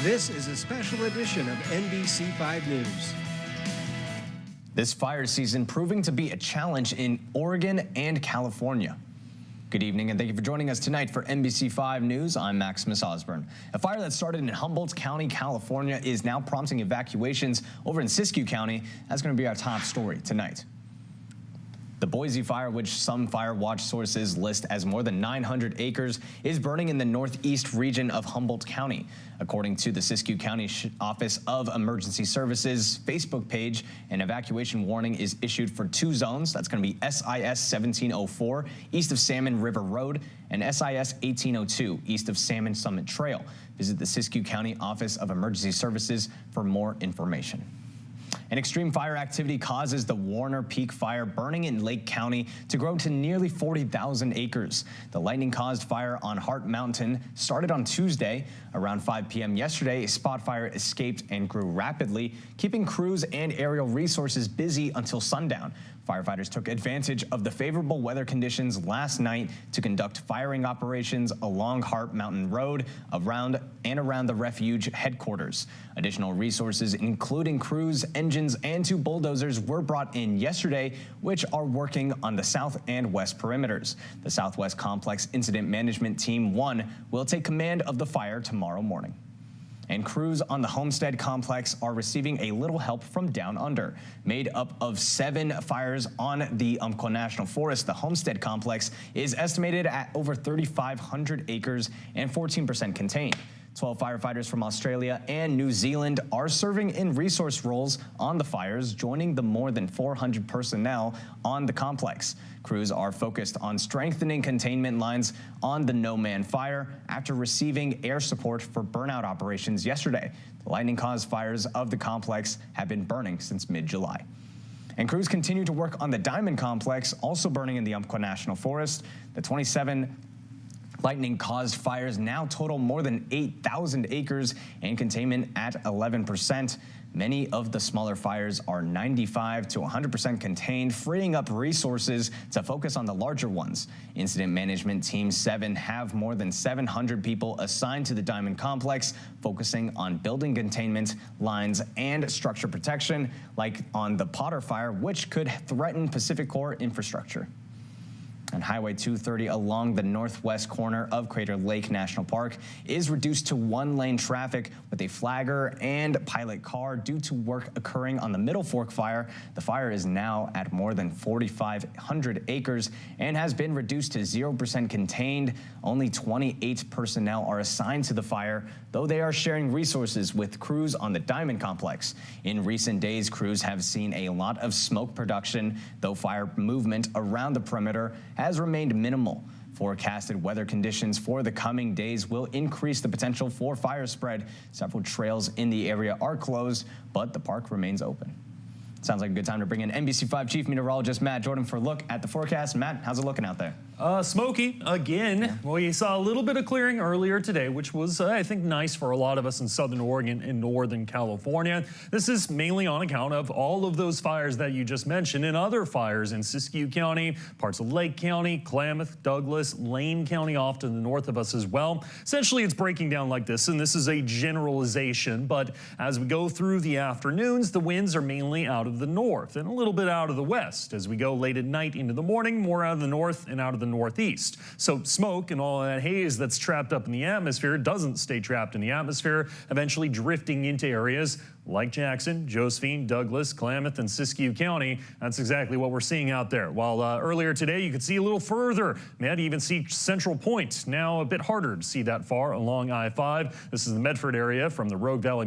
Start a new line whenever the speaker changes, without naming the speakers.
This is a special edition of NBC5 News.
This fire season proving to be a challenge in Oregon and California. Good evening and thank you for joining us tonight for NBC5 News. I'm Maximus Osborne. A fire that started in Humboldt County, California is now prompting evacuations over in Siskiyou County. That's going to be our top story tonight. The Boise fire, which some fire watch sources list as more than 900 acres, is burning in the northeast region of Humboldt County. According to the Siskiyou County Office of Emergency Services Facebook page, an evacuation warning is issued for two zones. That's going to be SIS 1704 east of Salmon River Road and SIS 1802 east of Salmon Summit Trail. Visit the Siskiyou County Office of Emergency Services for more information. An extreme fire activity causes the Warner Peak fire burning in Lake County to grow to nearly 40,000 acres. The lightning-caused fire on Hart Mountain started on Tuesday. Around 5 p.m. yesterday, a spot fire escaped and grew rapidly, keeping crews and aerial resources busy until sundown. Firefighters took advantage of the favorable weather conditions last night to conduct firing operations along Hart Mountain Road around the refuge headquarters. Additional resources, including crews, engines, and two bulldozers, were brought in yesterday, which are working on the south and west perimeters. The Southwest Complex Incident Management Team 1 will take command of the fire tomorrow morning. And crews on the Homestead Complex are receiving a little help from down under. Made up of 7 fires on the Umpqua National Forest, the Homestead Complex is estimated at over 3,500 acres and 14% contained. 12 firefighters from Australia and New Zealand are serving in resource roles on the fires, joining the more than 400 personnel on the complex. Crews are focused on strengthening containment lines on the No Man fire after receiving air support for burnout operations yesterday. The lightning-caused fires of the complex have been burning since mid-July. And crews continue to work on the Diamond Complex, also burning in the Umpqua National Forest. The 27 lightning-caused fires now total more than 8,000 acres and containment at 11%. Many of the smaller fires are 95 to 100% contained, freeing up resources to focus on the larger ones. Incident Management Team 7 have more than 700 people assigned to the Diamond Complex, focusing on building containment lines and structure protection, like on the Potter fire, which could threaten Pacific Corps infrastructure. And Highway 230 along the northwest corner of Crater Lake National Park is reduced to one-lane traffic with a flagger and pilot car due to work occurring on the Middle Fork fire. The fire is now at more than 4,500 acres and has been reduced to 0% contained. Only 28 personnel are assigned to the fire, though they are sharing resources with crews on the Diamond Complex. In recent days, crews have seen a lot of smoke production, though fire movement around the perimeter has remained minimal. Forecasted weather conditions for the coming days will increase the potential for fire spread. Several trails in the area are closed, but the park remains open. Sounds like a good time to bring in NBC5 Chief Meteorologist Matt Jordan for a look at the forecast. Matt, how's it looking out there?
Smoky again. Yeah. Well, you saw a little bit of clearing earlier today, which was, I think, nice for a lot of us in southern Oregon and northern California. This is mainly on account of all of those fires that you just mentioned and other fires in Siskiyou County, parts of Lake County, Klamath, Douglas, Lane County off to the north of us as well. Essentially, it's breaking down like this, and this is a generalization, but as we go through the afternoons, the winds are mainly out of the north and a little bit out of the west. As we go late at night into the morning, more out of the north and out of the northeast. So smoke and all that haze that's trapped up in the atmosphere doesn't stay trapped in the atmosphere, eventually drifting into areas like Jackson, Josephine, Douglas, Klamath, and Siskiyou County. That's exactly what we're seeing out there. While earlier today you could see a little further, man, even see Central Point. Now a bit harder to see that far along I-5. This is the Medford area from the Rogue Valley